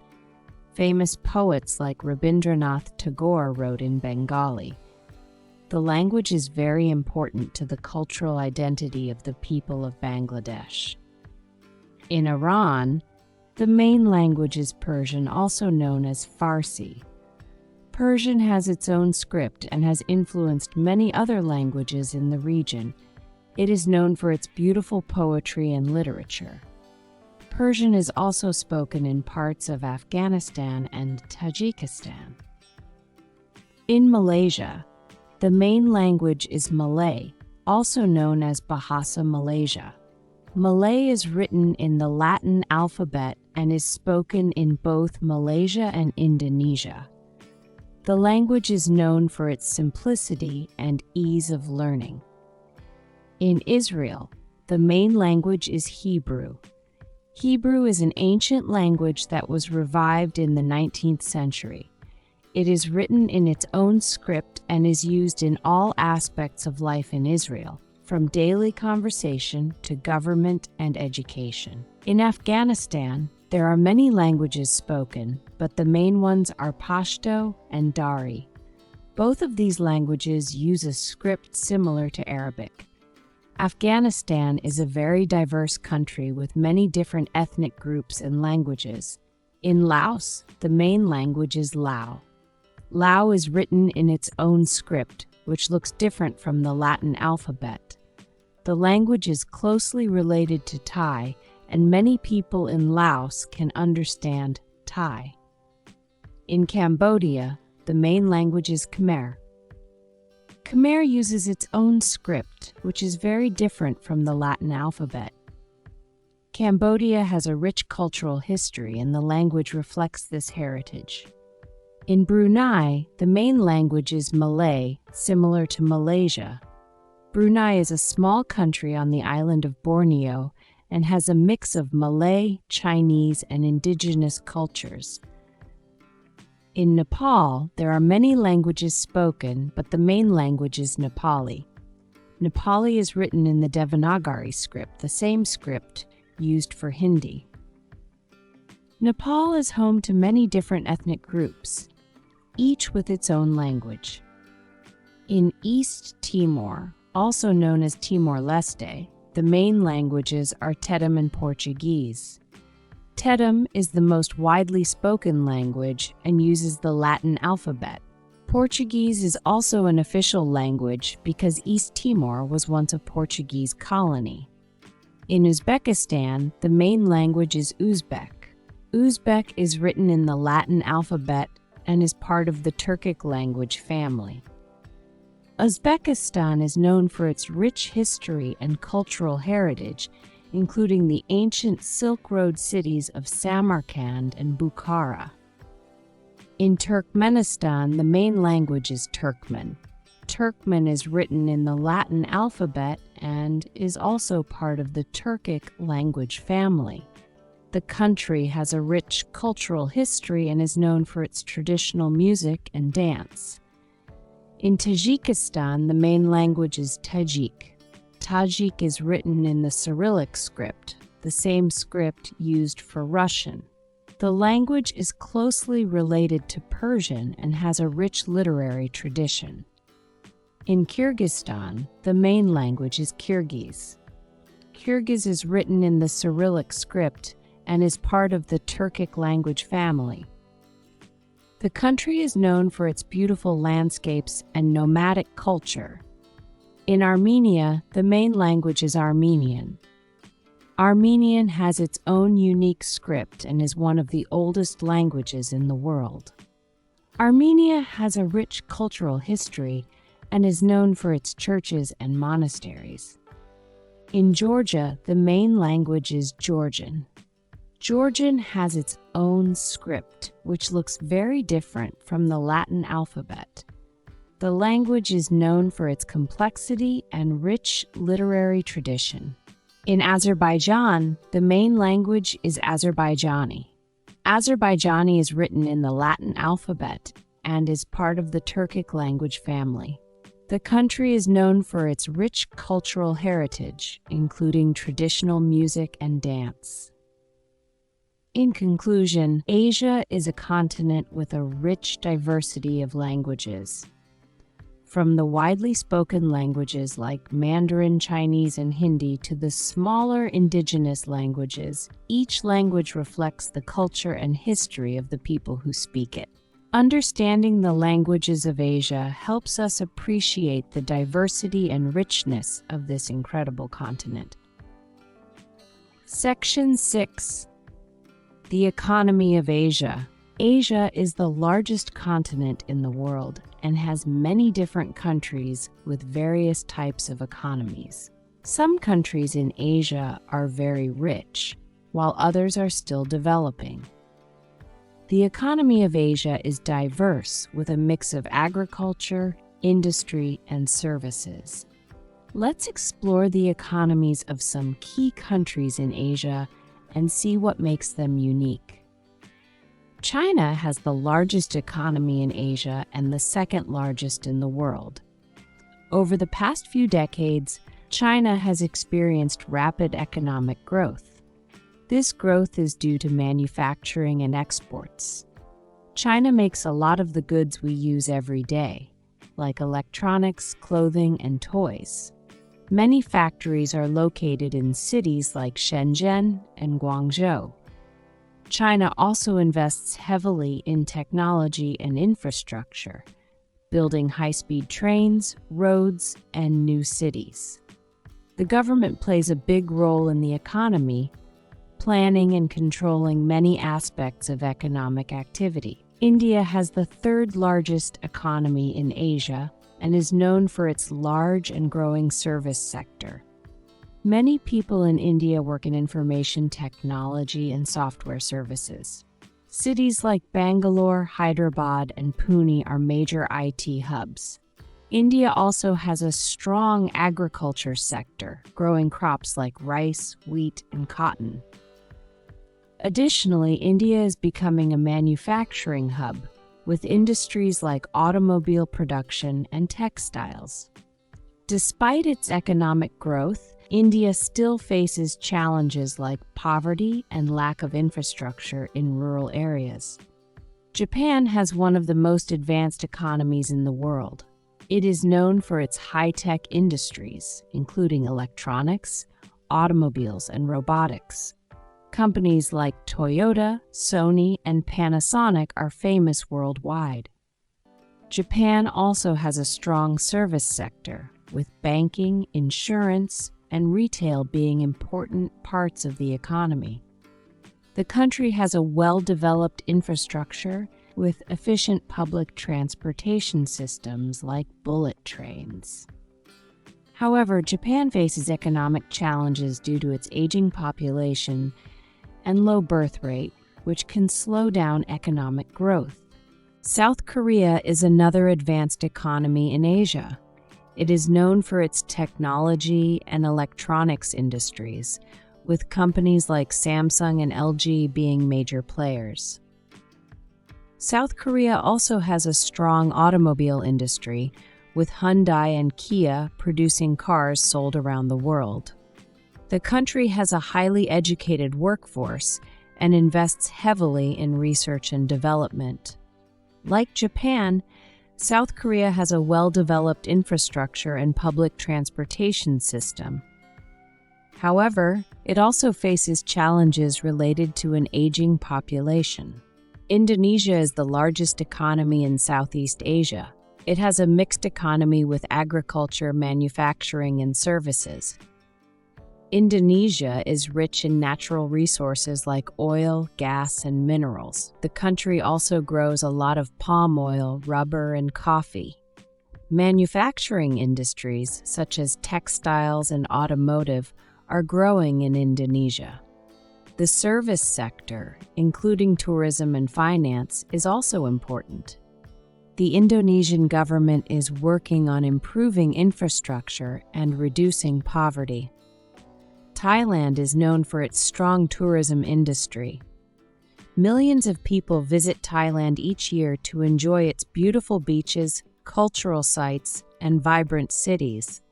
Famous poets like Rabindranath Tagore wrote in Bengali. The language is very important to the cultural identity of the people of Bangladesh. In Iran, the main language is Persian, also known as Farsi. Persian has its own script and has influenced many other languages in the region. It is known for its beautiful poetry and literature. Persian is also spoken in parts of Afghanistan and Tajikistan. In Malaysia, the main language is Malay, also known as Bahasa Malaysia. Malay is written in the Latin alphabet and is spoken in both Malaysia and Indonesia. The language is known for its simplicity and ease of learning. In Israel, the main language is Hebrew. Hebrew is an ancient language that was revived in the 19th century. It is written in its own script and is used in all aspects of life in Israel, from daily conversation to government and education. In Afghanistan, there are many languages spoken, but the main ones are Pashto and Dari. Both of these languages use a script similar to Arabic. Afghanistan is a very diverse country with many different ethnic groups and languages. In Laos, the main language is Lao. Lao is written in its own script, which looks different from the Latin alphabet. The language is closely related to Thai, and many people in Laos can understand Thai. In Cambodia, the main language is Khmer. Khmer uses its own script, which is very different from the Latin alphabet. Cambodia has a rich cultural history, and the language reflects this heritage. In Brunei, the main language is Malay, similar to Malaysia. Brunei is a small country on the island of Borneo and has a mix of Malay, Chinese, and indigenous cultures. In Nepal, there are many languages spoken, but the main language is Nepali. Nepali is written in the Devanagari script, the same script used for Hindi. Nepal is home to many different ethnic groups, each with its own language. In East Timor, also known as Timor-Leste, the main languages are Tetum and Portuguese. Tetum is the most widely spoken language and uses the Latin alphabet. Portuguese is also an official language because East Timor was once a Portuguese colony. In Uzbekistan, the main language is Uzbek. Uzbek is written in the Latin alphabet and is part of the Turkic language family. Uzbekistan is known for its rich history and cultural heritage, including the ancient Silk Road cities of Samarkand and Bukhara. In Turkmenistan, the main language is Turkmen. Turkmen is written in the Latin alphabet and is also part of the Turkic language family. The country has a rich cultural history and is known for its traditional music and dance. In Tajikistan, the main language is Tajik. Tajik is written in the Cyrillic script, the same script used for Russian. The language is closely related to Persian and has a rich literary tradition. In Kyrgyzstan, the main language is Kyrgyz. Kyrgyz is written in the Cyrillic script and is part of the Turkic language family. The country is known for its beautiful landscapes and nomadic culture. In Armenia, the main language is Armenian. Armenian has its own unique script and is one of the oldest languages in the world. Armenia has a rich cultural history and is known for its churches and monasteries. In Georgia, the main language is Georgian. Georgian has its own script, which looks very different from the Latin alphabet. The language is known for its complexity and rich literary tradition. In Azerbaijan, the main language is Azerbaijani. Azerbaijani is written in the Latin alphabet and is part of the Turkic language family. The country is known for its rich cultural heritage, including traditional music and dance. In conclusion, Asia is a continent with a rich diversity of languages. From the widely spoken languages like Mandarin, Chinese, and Hindi to the smaller indigenous languages, each language reflects the culture and history of the people who speak it. Understanding the languages of Asia helps us appreciate the diversity and richness of this incredible continent. Section 6. The economy of Asia. Asia is the largest continent in the world and has many different countries with various types of economies. Some countries in Asia are very rich, while others are still developing. The economy of Asia is diverse with a mix of agriculture, industry, and services. Let's explore the economies of some key countries in Asia and see what makes them unique. China has the largest economy in Asia and the second largest in the world. Over the past few decades, China has experienced rapid economic growth. This growth is due to manufacturing and exports. China makes a lot of the goods we use every day, like electronics, clothing, and toys. Many factories are located in cities like Shenzhen and Guangzhou. China also invests heavily in technology and infrastructure, building high-speed trains, roads, and new cities. The government plays a big role in the economy, planning and controlling many aspects of economic activity. India has the third largest economy in Asia and is known for its large and growing service sector. Many people in India work in information technology and software services. Cities like Bangalore, Hyderabad, and Pune are major IT hubs. India also has a strong agriculture sector, growing crops like rice, wheat, and cotton. Additionally, India is becoming a manufacturing hub, with industries like automobile production and textiles. Despite its economic growth, India still faces challenges like poverty and lack of infrastructure in rural areas. Japan has one of the most advanced economies in the world. It is known for its high-tech industries, including electronics, automobiles, and robotics. Companies like Toyota, Sony, and Panasonic are famous worldwide. Japan also has a strong service sector, with banking, insurance, and retail being important parts of the economy. The country has a well-developed infrastructure with efficient public transportation systems like bullet trains. However, Japan faces economic challenges due to its aging population and low birth rate, which can slow down economic growth. South Korea is another advanced economy in Asia. It is known for its technology and electronics industries, with companies like Samsung and LG being major players. South Korea also has a strong automobile industry, with Hyundai and Kia producing cars sold around the world. The country has a highly educated workforce and invests heavily in research and development. Like Japan, South Korea has a well-developed infrastructure and public transportation system. However, it also faces challenges related to an aging population. Indonesia is the largest economy in Southeast Asia. It has a mixed economy with agriculture, manufacturing, and services. Indonesia is rich in natural resources like oil, gas, and minerals. The country also grows a lot of palm oil, rubber, and coffee. Manufacturing industries, such as textiles and automotive, are growing in Indonesia. The service sector, including tourism and finance, is also important. The Indonesian government is working on improving infrastructure and reducing poverty. Thailand is known for its strong tourism industry. Millions of people visit Thailand each year to enjoy its beautiful beaches, cultural sites, and vibrant cities.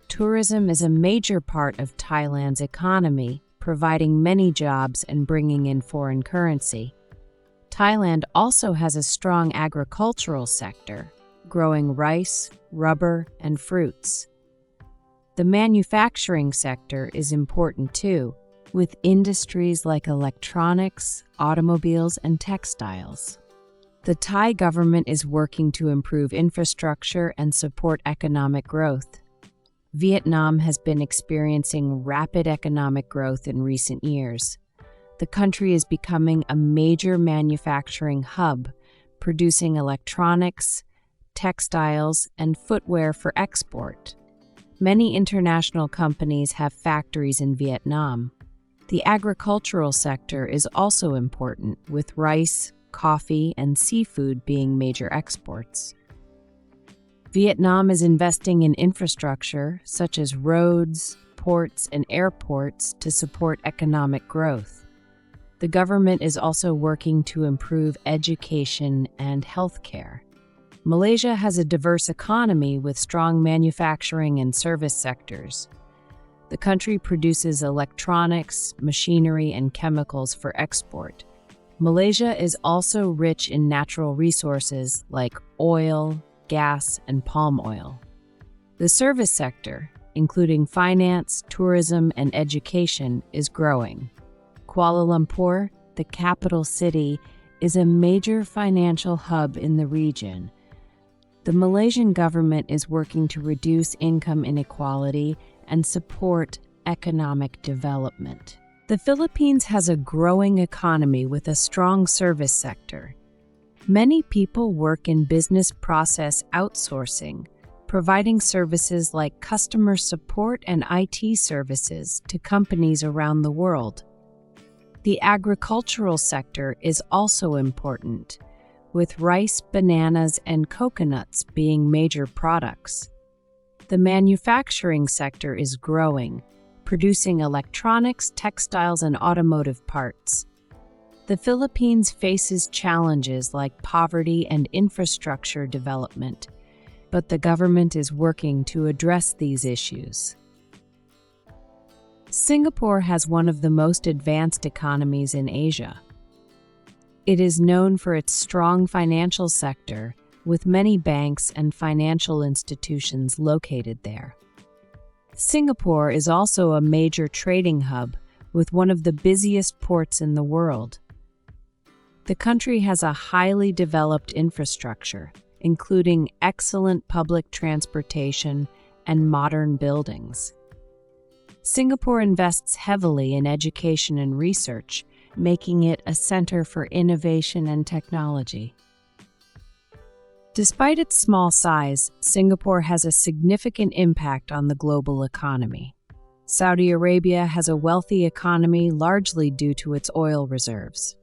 Tourism is a major part of Thailand's economy, providing many jobs and bringing in foreign currency. Thailand also has a strong agricultural sector, growing rice, rubber, and fruits. The manufacturing sector is important too, with industries like electronics, automobiles, and textiles. The Thai government is working to improve infrastructure and support economic growth. Vietnam has been experiencing rapid economic growth in recent years. The country is becoming a major manufacturing hub, producing electronics, textiles, and footwear for export. Many international companies have factories in Vietnam. The agricultural sector is also important, with rice, coffee, and seafood being major exports. Vietnam is investing in infrastructure such as roads, ports, and airports to support economic growth. The government is also working to improve education and healthcare. Malaysia has a diverse economy with strong manufacturing and service sectors. The country produces electronics, machinery, and chemicals for export. Malaysia is also rich in natural resources like oil, gas, and palm oil. The service sector, including finance, tourism, and education, is growing. Kuala Lumpur, the capital city, is a major financial hub in the region. The Malaysian government is working to reduce income inequality and support economic development. The Philippines has a growing economy with a strong service sector. Many people work in business process outsourcing, providing services like customer support and IT services to companies around the world. The agricultural sector is also important, with rice, bananas, and coconuts being major products. The manufacturing sector is growing, producing electronics, textiles, and automotive parts. The Philippines faces challenges like poverty and infrastructure development, but the government is working to address these issues. Singapore has one of the most advanced economies in Asia. It is known for its strong financial sector, with many banks and financial institutions located there. Singapore is also a major trading hub, with one of the busiest ports in the world. The country has a highly developed infrastructure, including excellent public transportation and modern buildings. Singapore invests heavily in education and research, making it a center for innovation and technology. Despite its small size, Singapore has a significant impact on the global economy. Saudi Arabia has a wealthy economy largely due to its oil reserves.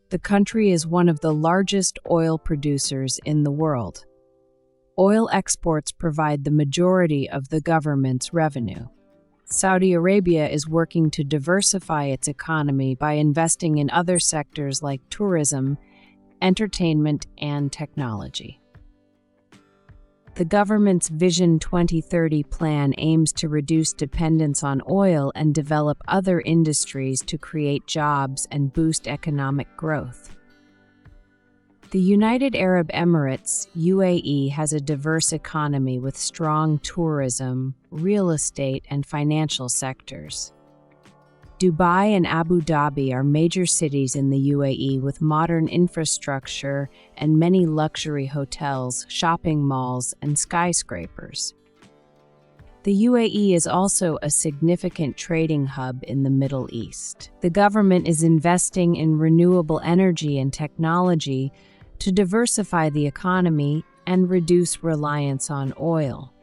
The country is one of the largest oil producers in the world. Oil exports provide the majority of the government's revenue. Saudi Arabia is working to diversify its economy by investing in other sectors like tourism, entertainment, and technology. The government's Vision 2030 plan aims to reduce dependence on oil and develop other industries to create jobs and boost economic growth. The United Arab Emirates, UAE, has a diverse economy with strong tourism, real estate, and financial sectors. Dubai and Abu Dhabi are major cities in the UAE with modern infrastructure and many luxury hotels, shopping malls, and skyscrapers. The UAE is also a significant trading hub in the Middle East. The government is investing in renewable energy and technology to diversify the economy and reduce reliance on oil.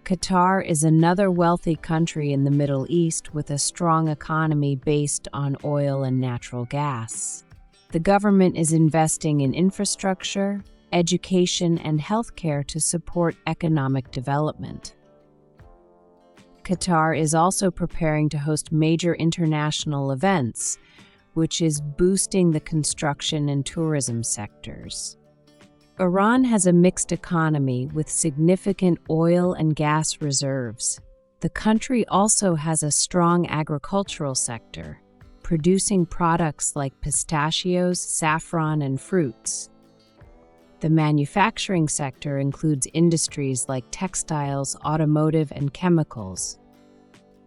Qatar is another wealthy country in the Middle East with a strong economy based on oil and natural gas. The government is investing in infrastructure, education, and healthcare to support economic development. Qatar is also preparing to host major international events, which is boosting the construction and tourism sectors. Iran has a mixed economy with significant oil and gas reserves. The country also has a strong agricultural sector, producing products like pistachios, saffron, and fruits. The manufacturing sector includes industries like textiles, automotive, and chemicals.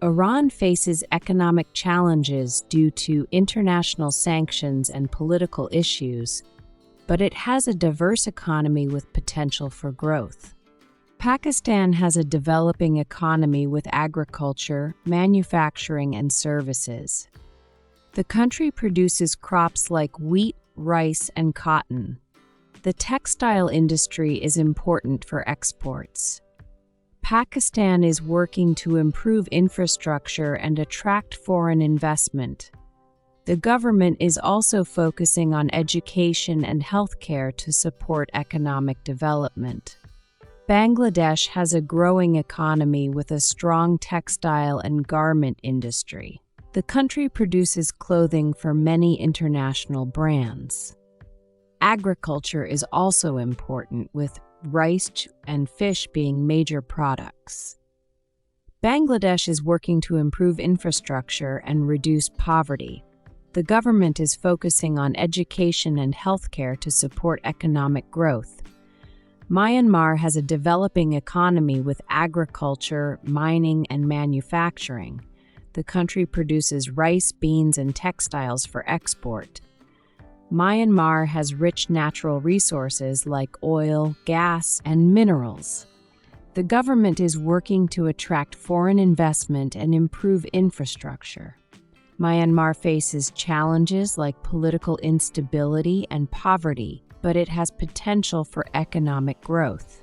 Iran faces economic challenges due to international sanctions and political issues, but it has a diverse economy with potential for growth. Pakistan has a developing economy with agriculture, manufacturing, and services. The country produces crops like wheat, rice, and cotton. The textile industry is important for exports. Pakistan is working to improve infrastructure and attract foreign investment. The government is also focusing on education and healthcare to support economic development. Bangladesh has a growing economy with a strong textile and garment industry. The country produces clothing for many international brands. Agriculture is also important, with rice and fish being major products. Bangladesh is working to improve infrastructure and reduce poverty. The government is focusing on education and healthcare to support economic growth. Myanmar has a developing economy with agriculture, mining, and manufacturing. The country produces rice, beans, and textiles for export. Myanmar has rich natural resources like oil, gas, and minerals. The government is working to attract foreign investment and improve infrastructure. Myanmar faces challenges like political instability and poverty, but it has potential for economic growth.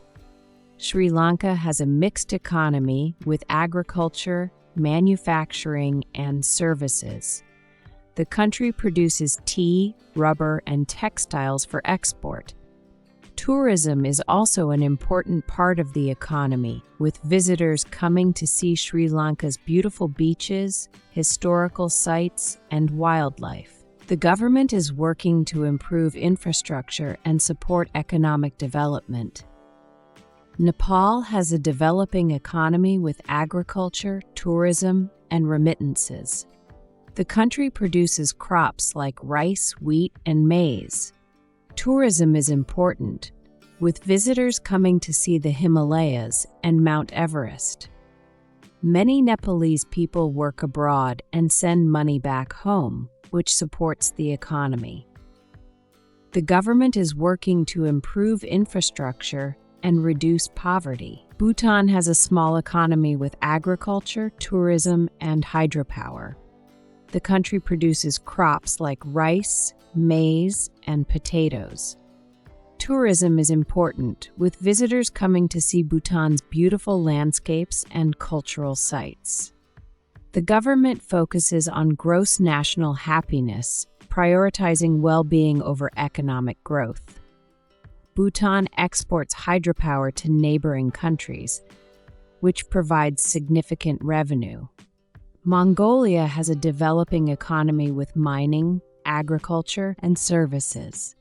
Sri Lanka has a mixed economy with agriculture, manufacturing, and services. The country produces tea, rubber, and textiles for export. Tourism is also an important part of the economy, with visitors coming to see Sri Lanka's beautiful beaches, historical sites, and wildlife. The government is working to improve infrastructure and support economic development. Nepal has a developing economy with agriculture, tourism, and remittances. The country produces crops like rice, wheat, and maize. Tourism is important, with visitors coming to see the Himalayas and Mount Everest. Many Nepalese people work abroad and send money back home, which supports the economy. The government is working to improve infrastructure and reduce poverty. Bhutan has a small economy with agriculture, tourism, and hydropower. The country produces crops like rice, maize, and potatoes. Tourism is important, with visitors coming to see Bhutan's beautiful landscapes and cultural sites. The government focuses on gross national happiness, prioritizing well-being over economic growth. Bhutan exports hydropower to neighboring countries, which provides significant revenue. Mongolia has a developing economy with mining, agriculture, and services.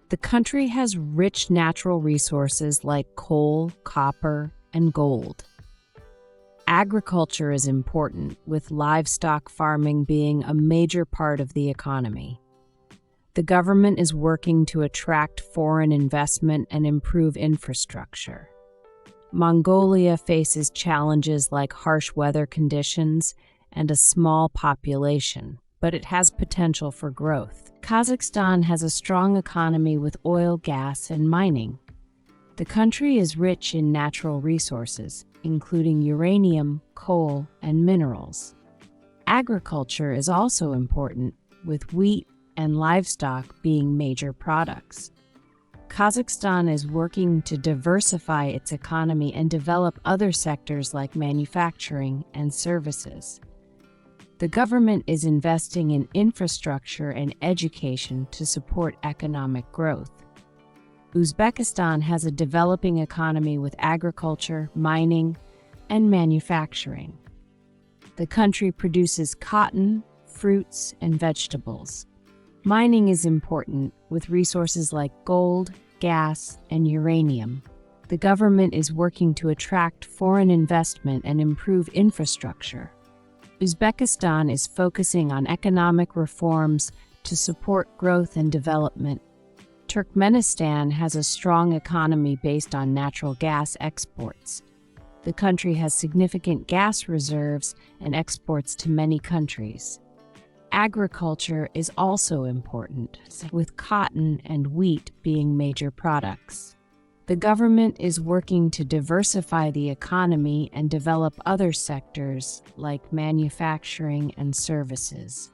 The country has rich natural resources like coal, copper, and gold. Agriculture is important, with livestock farming being a major part of the economy. The government is working to attract foreign investment and improve infrastructure. Mongolia faces challenges like harsh weather conditions and a small population, but it has potential for growth. Kazakhstan has a strong economy with oil, gas, and mining. The country is rich in natural resources, including uranium, coal, and minerals. Agriculture is also important, with wheat and livestock being major products. Kazakhstan is working to diversify its economy and develop other sectors like manufacturing and services. The government is investing in infrastructure and education to support economic growth. Uzbekistan has a developing economy with agriculture, mining, and manufacturing. The country produces cotton, fruits, and vegetables. Mining is important, with resources like gold, gas, and uranium. The government is working to attract foreign investment and improve infrastructure. Uzbekistan is focusing on economic reforms to support growth and development. Turkmenistan has a strong economy based on natural gas exports. The country has significant gas reserves and exports to many countries. Agriculture is also important, with cotton and wheat being major products. The government is working to diversify the economy and develop other sectors like manufacturing and services.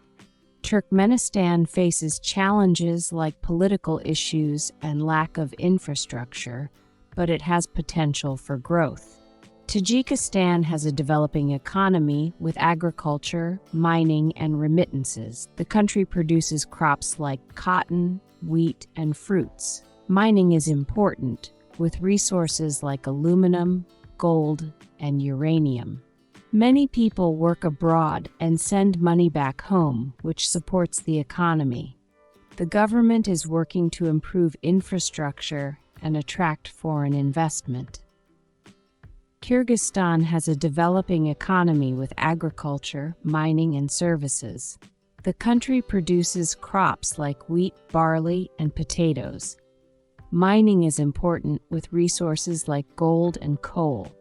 Turkmenistan faces challenges like political issues and lack of infrastructure, but it has potential for growth. Tajikistan has a developing economy with agriculture, mining, and remittances. The country produces crops like cotton, wheat, and fruits. Mining is important, with resources like aluminum, gold, and uranium. Many people work abroad and send money back home, which supports the economy. The government is working to improve infrastructure and attract foreign investment. Kyrgyzstan has a developing economy with agriculture, mining, and services. The country produces crops like wheat, barley, and potatoes. Mining is important, with resources like gold and coal.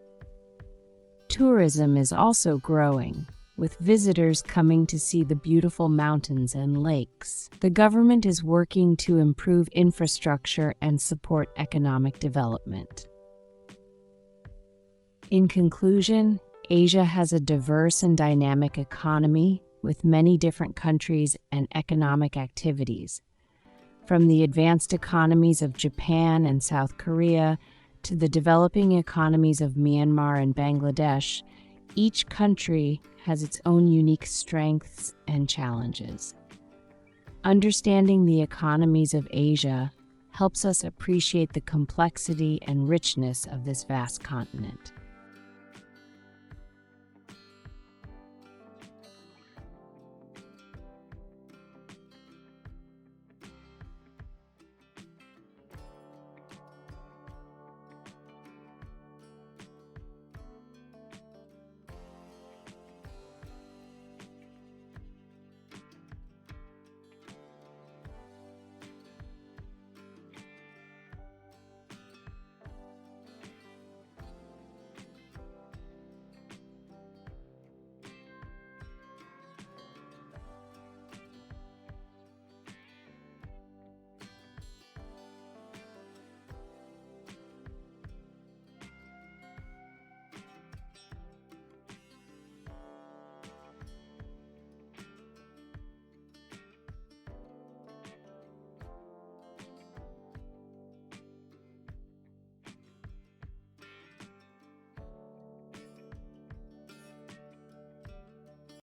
Tourism is also growing, with visitors coming to see the beautiful mountains and lakes. The government is working to improve infrastructure and support economic development. In conclusion, Asia has a diverse and dynamic economy with many different countries and economic activities. From the advanced economies of Japan and South Korea to the developing economies of Myanmar and Bangladesh, each country has its own unique strengths and challenges. Understanding the economies of Asia helps us appreciate the complexity and richness of this vast continent.